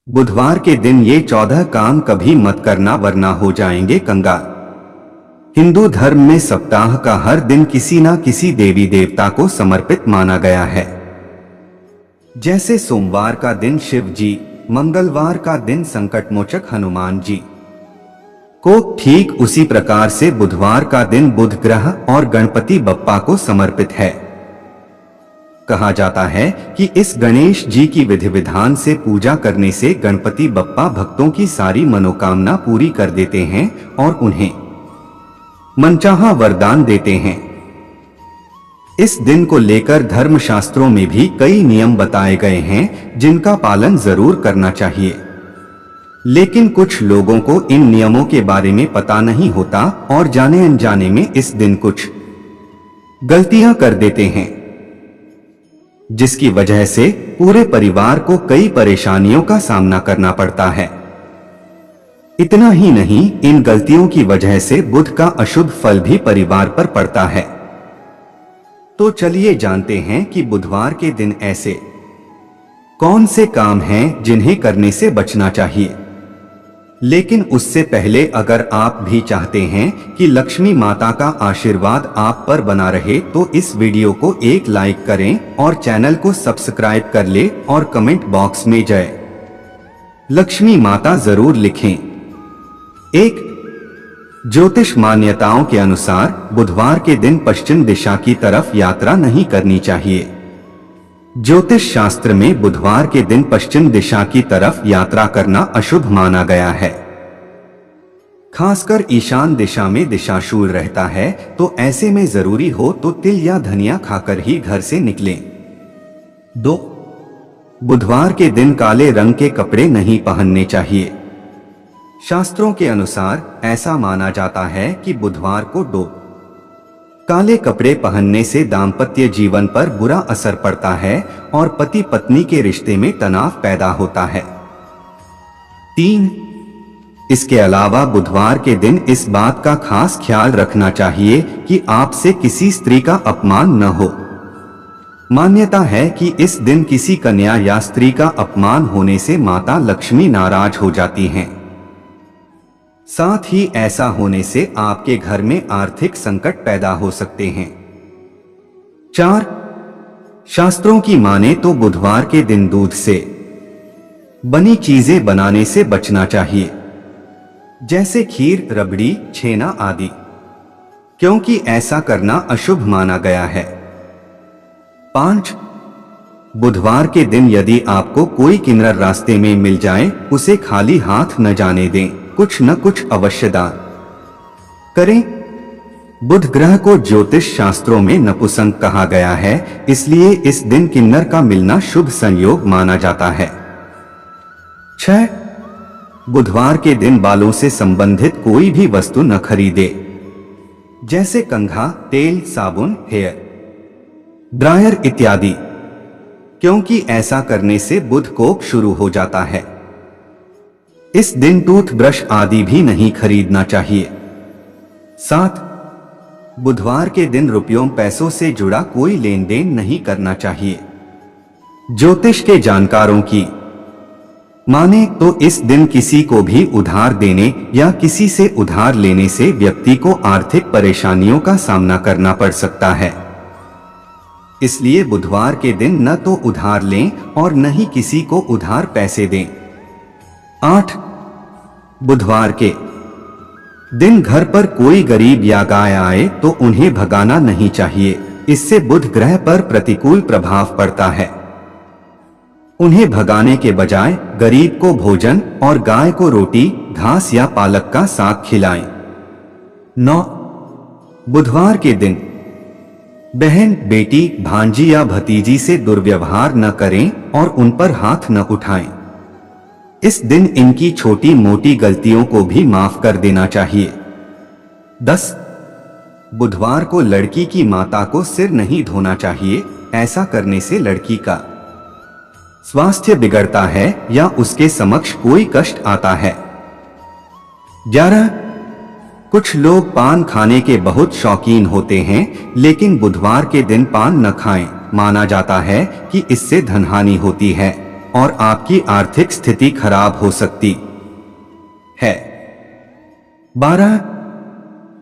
बुधवार के दिन ये 14 काम कभी मत करना वरना हो जाएंगे कंगाल। हिंदू धर्म में सप्ताह का हर दिन किसी न किसी देवी देवता को समर्पित माना गया है। जैसे सोमवार का दिन शिव जी, मंगलवार का दिन संकटमोचक हनुमान जी को, ठीक उसी प्रकार से बुधवार का दिन बुध ग्रह और गणपति बप्पा को समर्पित है। कहा जाता है कि इस गणेश जी की विधि विधान से पूजा करने से गणपति बप्पा भक्तों की सारी मनोकामना पूरी कर देते हैं और उन्हें मनचाहा वरदान देते हैं। इस दिन को लेकर धर्मशास्त्रों में भी कई नियम बताए गए हैं जिनका पालन जरूर करना चाहिए, लेकिन कुछ लोगों को इन नियमों के बारे में पता नहीं होता और जाने अनजाने में इस दिन कुछ गलतियां कर देते हैं, जिसकी वजह से पूरे परिवार को कई परेशानियों का सामना करना पड़ता है। इतना ही नहीं, इन गलतियों की वजह से बुध का अशुभ फल भी परिवार पर पड़ता है। तो चलिए जानते हैं कि बुधवार के दिन ऐसे कौन से काम हैं जिन्हें करने से बचना चाहिए। लेकिन उससे पहले अगर आप भी चाहते हैं कि लक्ष्मी माता का आशीर्वाद आप पर बना रहे तो इस वीडियो को एक लाइक करें और चैनल को सब्सक्राइब कर ले और कमेंट बॉक्स में जय लक्ष्मी माता जरूर लिखें। एक, ज्योतिष मान्यताओं के अनुसार बुधवार के दिन पश्चिम दिशा की तरफ यात्रा नहीं करनी चाहिए। ज्योतिष शास्त्र में बुधवार के दिन पश्चिम दिशा की तरफ यात्रा करना अशुभ माना गया है। खासकर ईशान दिशा में दिशाशूल रहता है, तो ऐसे में जरूरी हो तो तिल या धनिया खाकर ही घर से निकलें। 2, बुधवार के दिन काले रंग के कपड़े नहीं पहनने चाहिए। शास्त्रों के अनुसार ऐसा माना जाता है कि बुधवार को काले कपड़े पहनने से दाम्पत्य जीवन पर बुरा असर पड़ता है और पति पत्नी के रिश्ते में तनाव पैदा होता है। 3, इसके अलावा बुधवार के दिन इस बात का खास ख्याल रखना चाहिए कि आपसे किसी स्त्री का अपमान न हो। मान्यता है कि इस दिन किसी कन्या या स्त्री का अपमान होने से माता लक्ष्मी नाराज हो जाती हैं। साथ ही ऐसा होने से आपके घर में आर्थिक संकट पैदा हो सकते हैं। 4, शास्त्रों की माने तो बुधवार के दिन दूध से बनी चीजें बनाने से बचना चाहिए, जैसे खीर, रबड़ी, छेना आदि, क्योंकि ऐसा करना अशुभ माना गया है। 5, बुधवार के दिन यदि आपको कोई किन्नर रास्ते में मिल जाए, उसे खाली हाथ न जाने दें, कुछ न कुछ अवश्य दान करें। बुध ग्रह को ज्योतिष शास्त्रों में नपुंसक कहा गया है, इसलिए इस दिन किन्नर का मिलना शुभ संयोग माना जाता है। 6, बुधवार के दिन बालों से संबंधित कोई भी वस्तु न खरीदे, जैसे कंघा, तेल, साबुन, हेयर ड्रायर इत्यादि, क्योंकि ऐसा करने से बुध कोप शुरू हो जाता है। इस दिन टूथब्रश आदि भी नहीं खरीदना चाहिए। 7, बुधवार के दिन रुपयों पैसों से जुड़ा कोई लेन देन नहीं करना चाहिए। ज्योतिष के जानकारों की माने तो इस दिन किसी को भी उधार देने या किसी से उधार लेने से व्यक्ति को आर्थिक परेशानियों का सामना करना पड़ सकता है। इसलिए बुधवार के दिन न तो उधार लें और न ही किसी को उधार पैसे दें। 8, बुधवार के दिन घर पर कोई गरीब या गाय आए तो उन्हें भगाना नहीं चाहिए, इससे बुध ग्रह पर प्रतिकूल प्रभाव पड़ता है। उन्हें भगाने के बजाय गरीब को भोजन और गाय को रोटी, घास या पालक का साग खिलाएं। 9, बुधवार के दिन बहन, बेटी, भांजी या भतीजी से दुर्व्यवहार न करें और उन पर हाथ न उठाएं। इस दिन इनकी छोटी मोटी गलतियों को भी माफ कर देना चाहिए। 10, बुधवार को लड़की की माता को सिर नहीं धोना चाहिए, ऐसा करने से लड़की का स्वास्थ्य बिगड़ता है या उसके समक्ष कोई कष्ट आता है। 11, कुछ लोग पान खाने के बहुत शौकीन होते हैं, लेकिन बुधवार के दिन पान न खाएं। माना जाता है कि इससे धनहानि होती है। और आपकी आर्थिक स्थिति खराब हो सकती है। 12.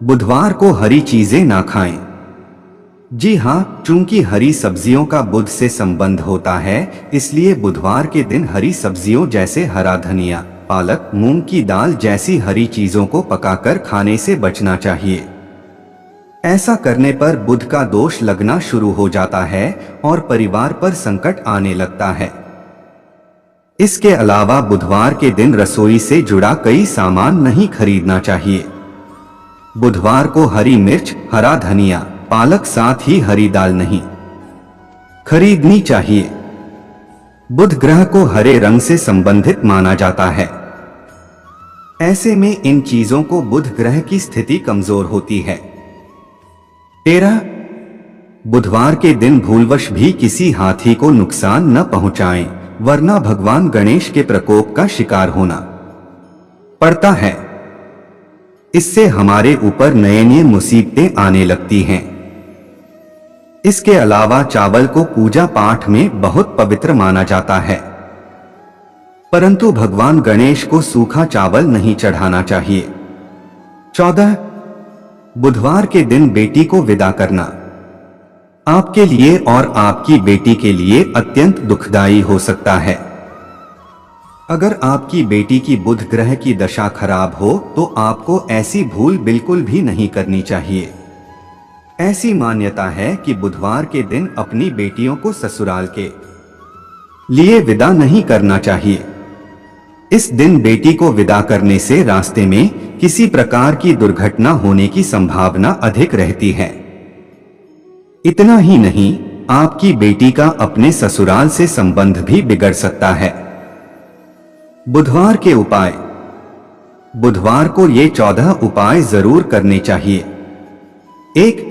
बुधवार को हरी चीजें ना खाएं। जी हाँ, चूंकि हरी सब्जियों का बुध से संबंध होता है, इसलिए बुधवार के दिन हरी सब्जियों जैसे हरा धनिया, पालक, मूंग की दाल जैसी हरी चीजों को पकाकर खाने से बचना चाहिए। ऐसा करने पर बुध का दोष लगना शुरू हो जाता है और परिवार पर संकट आने लगता है। इसके अलावा बुधवार के दिन रसोई से जुड़ा कई सामान नहीं खरीदना चाहिए। बुधवार को हरी मिर्च, हरा धनिया, पालक साथ ही हरी दाल नहीं खरीदनी चाहिए। बुध ग्रह को हरे रंग से संबंधित माना जाता है। ऐसे में इन चीजों को बुध ग्रह की स्थिति कमजोर होती है। 13. बुधवार के दिन भूलवश भी किसी हाथी को नुकसान न पहुंचाएं, वरना भगवान गणेश के प्रकोप का शिकार होना पड़ता है। इससे हमारे ऊपर नए नए मुसीबतें आने लगती हैं। इसके अलावा चावल को पूजा पाठ में बहुत पवित्र माना जाता है, परंतु भगवान गणेश को सूखा चावल नहीं चढ़ाना चाहिए। 14. बुधवार के दिन बेटी को विदा करना आपके लिए और आपकी बेटी के लिए अत्यंत दुखदायी हो सकता है। अगर आपकी बेटी की बुध ग्रह की दशा खराब हो तो आपको ऐसी भूल बिल्कुल भी नहीं करनी चाहिए। ऐसी मान्यता है कि बुधवार के दिन अपनी बेटियों को ससुराल के लिए विदा नहीं करना चाहिए। इस दिन बेटी को विदा करने से रास्ते में किसी प्रकार की दुर्घटना होने की संभावना अधिक रहती है। इतना ही नहीं, आपकी बेटी का अपने ससुराल से संबंध भी बिगड़ सकता है। बुधवार के उपाय। बुधवार को ये 14 उपाय जरूर करने चाहिए। 1.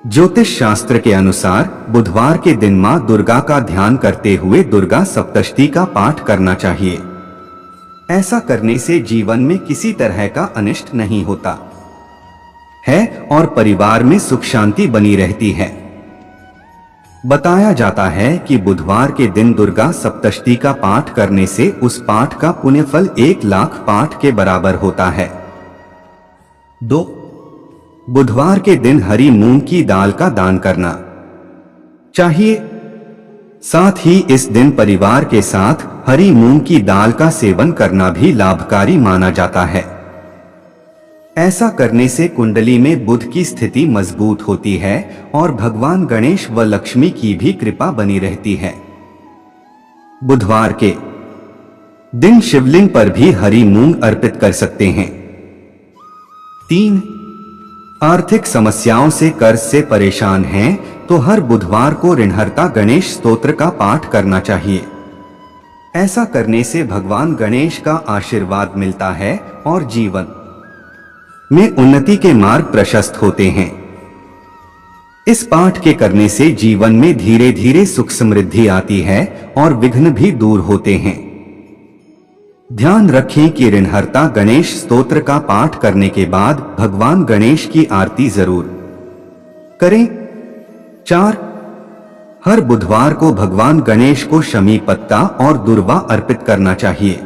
ज्योतिष शास्त्र के अनुसार बुधवार के दिन मां दुर्गा का ध्यान करते हुए दुर्गा सप्तशती का पाठ करना चाहिए। ऐसा करने से जीवन में किसी तरह का अनिष्ट नहीं होता है और परिवार में सुख शांति बनी रहती है। बताया जाता है कि बुधवार के दिन दुर्गा सप्तशती का पाठ करने से उस पाठ का पुण्यफल 1,00,000 पाठ के बराबर होता है। 2. बुधवार के दिन हरी मूंग की दाल का दान करना चाहिए। साथ ही इस दिन परिवार के साथ हरी मूंग की दाल का सेवन करना भी लाभकारी माना जाता है। ऐसा करने से कुंडली में बुध की स्थिति मजबूत होती है और भगवान गणेश व लक्ष्मी की भी कृपा बनी रहती है। बुधवार के दिन शिवलिंग पर भी हरी मूंग अर्पित कर सकते हैं। 3. आर्थिक समस्याओं से कर्ज से परेशान हैं तो हर बुधवार को ऋणहर्ता गणेश स्तोत्र का पाठ करना चाहिए। ऐसा करने से भगवान गणेश का आशीर्वाद मिलता है और जीवन में उन्नति के मार्ग प्रशस्त होते हैं। इस पाठ के करने से जीवन में धीरे धीरे सुख समृद्धि आती है और विघ्न भी दूर होते हैं। ध्यान रखें कि ऋणहर्ता गणेश स्तोत्र का पाठ करने के बाद भगवान गणेश की आरती जरूर करें। 4. हर बुधवार को भगवान गणेश को शमी पत्ता और दूर्वा अर्पित करना चाहिए।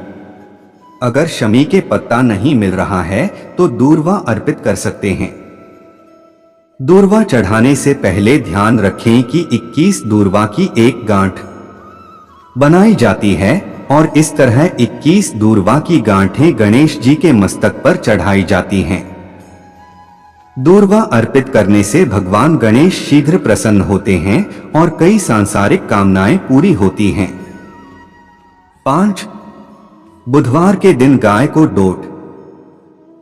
अगर शमी के पत्ता नहीं मिल रहा है तो दूर्वा अर्पित कर सकते हैं। दूर्वा चढ़ाने से पहले ध्यान रखें कि 21 दूर्वा की एक गांठ बनाई जाती है और इस तरह 21 दूर्वा की गांठें गणेश जी के मस्तक पर चढ़ाई जाती हैं। दूर्वा अर्पित करने से भगवान गणेश शीघ्र प्रसन्न होते हैं और कई सांसारिक कामनाएं पूरी होती हैं। 5. बुधवार के दिन गाय को डोट,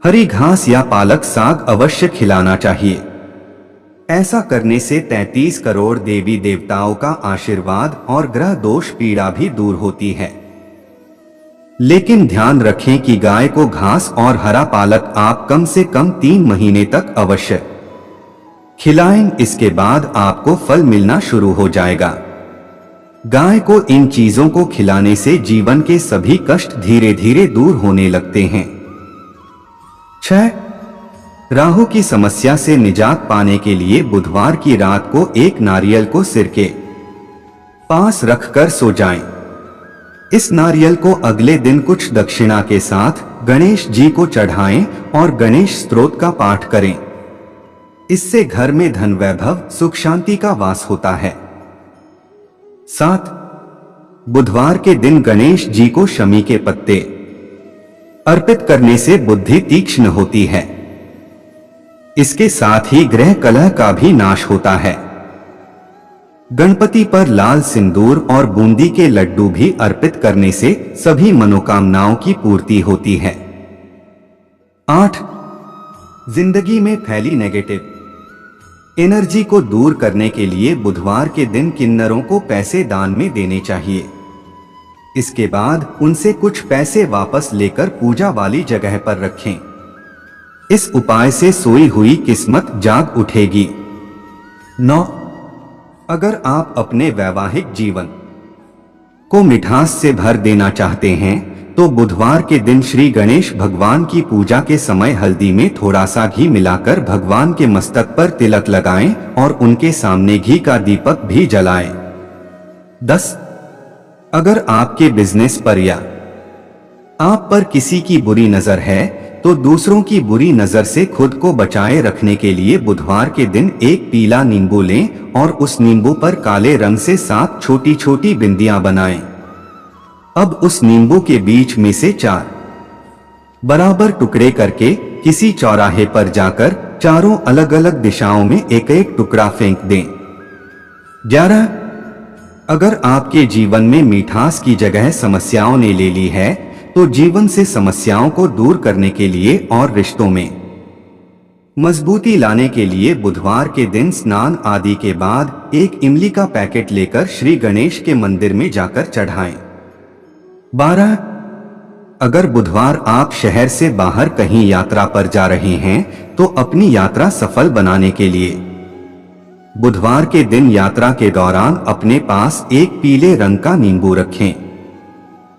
हरी घास या पालक साग अवश्य खिलाना चाहिए। ऐसा करने से 33 करोड़ देवी देवताओं का आशीर्वाद और ग्रह दोष पीड़ा भी दूर होती है। लेकिन ध्यान रखें कि गाय को घास और हरा पालक आप कम से कम 3 महीने तक अवश्य खिलाएं। इसके बाद आपको फल मिलना शुरू हो जाएगा। गाय को इन चीजों को खिलाने से जीवन के सभी कष्ट धीरे धीरे दूर होने लगते हैं। 6. राहु की समस्या से निजात पाने के लिए बुधवार की रात को एक नारियल को सिर के पास रखकर सो जाएं। इस नारियल को अगले दिन कुछ दक्षिणा के साथ गणेश जी को चढ़ाएं और गणेश स्तोत्र का पाठ करें। इससे घर में धन वैभव सुख शांति का वास होता है। 7. बुधवार के दिन गणेश जी को शमी के पत्ते अर्पित करने से बुद्धि तीक्ष्ण होती है। इसके साथ ही ग्रह कलह का भी नाश होता है। गणपति पर लाल सिंदूर और बूंदी के लड्डू भी अर्पित करने से सभी मनोकामनाओं की पूर्ति होती है। 8. जिंदगी में फैली नेगेटिव एनर्जी को दूर करने के लिए बुधवार के दिन किन्नरों को पैसे दान में देने चाहिए। इसके बाद उनसे कुछ पैसे वापस लेकर पूजा वाली जगह पर रखें। इस उपाय से सोई हुई किस्मत जाग उठेगी। 9. अगर आप अपने वैवाहिक जीवन को मिठास से भर देना चाहते हैं तो बुधवार के दिन श्री गणेश भगवान की पूजा के समय हल्दी में थोड़ा सा घी मिलाकर भगवान के मस्तक पर तिलक लगाएं और उनके सामने घी का दीपक भी जलाएं। 10. अगर आपके बिजनेस पर या आप पर किसी की बुरी नजर है तो दूसरों की बुरी नजर से खुद को बचाए रखने के लिए बुधवार के दिन एक पीला नींबू लें और उस नींबू पर काले रंग से 7 छोटी छोटी बिंदियां बनाएं। अब उस नींबू के बीच में से 4 बराबर टुकड़े करके किसी चौराहे पर जाकर चारों अलग अलग दिशाओं में एक एक टुकड़ा फेंक दें। 11. अगर आपके जीवन में मिठास की जगह समस्याओं ने ले ली है तो जीवन से समस्याओं को दूर करने के लिए और रिश्तों में मजबूती लाने के लिए बुधवार के दिन स्नान आदि के बाद एक इमली का पैकेट लेकर श्री गणेश के मंदिर में जाकर चढ़ाएं। 12. अगर बुधवार आप शहर से बाहर कहीं यात्रा पर जा रहे हैं तो अपनी यात्रा सफल बनाने के लिए बुधवार के दिन यात्रा के दौरान अपने पास एक पीले रंग का नींबू रखें।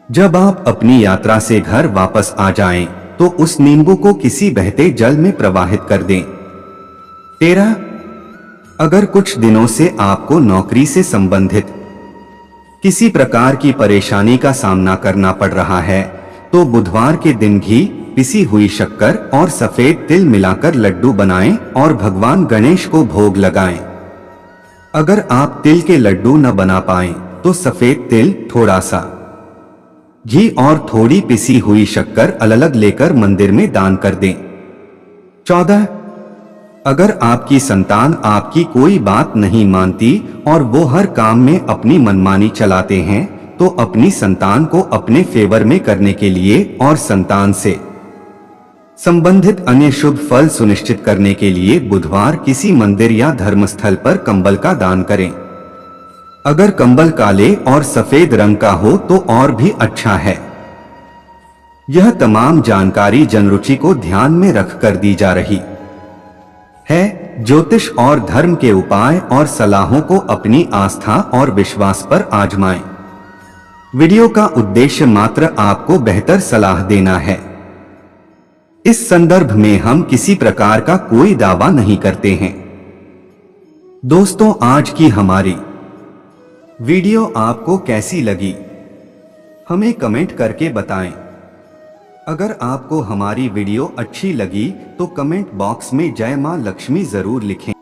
जब आप अपनी यात्रा से घर वापस आ जाएं, तो उस नींबू को किसी बहते जल में प्रवाहित कर दें। 13. अगर कुछ दिनों से आपको नौकरी से संबंधित किसी प्रकार की परेशानी का सामना करना पड़ रहा है तो बुधवार के दिन घी, पिसी हुई शक्कर और सफेद तिल मिलाकर लड्डू बनाएं और भगवान गणेश को भोग लगाएं। अगर आप तिल के लड्डू न बना पाएं तो सफेद तिल, थोड़ा सा घी और थोड़ी पिसी हुई शक्कर अलग लेकर मंदिर में दान कर दें। 14. अगर आपकी संतान आपकी कोई बात नहीं मानती और वो हर काम में अपनी मनमानी चलाते हैं तो अपनी संतान को अपने फेवर में करने के लिए और संतान से संबंधित अन्य शुभ फल सुनिश्चित करने के लिए बुधवार किसी मंदिर या धर्मस्थल पर कंबल का दान करें। अगर कंबल काले और सफेद रंग का हो तो और भी अच्छा है। यह तमाम जानकारी जनरुचि को ध्यान में रखकर दी जा रही है। ज्योतिष और धर्म के उपाय और सलाहों को अपनी आस्था और विश्वास पर आजमाएं। वीडियो का उद्देश्य मात्र आपको बेहतर सलाह देना है। इस संदर्भ में हम किसी प्रकार का कोई दावा नहीं करते हैं। दोस्तों, आज की हमारी वीडियो आपको कैसी लगी हमें कमेंट करके बताएं। अगर आपको हमारी वीडियो अच्छी लगी तो कमेंट बॉक्स में जय मां लक्ष्मी जरूर लिखें।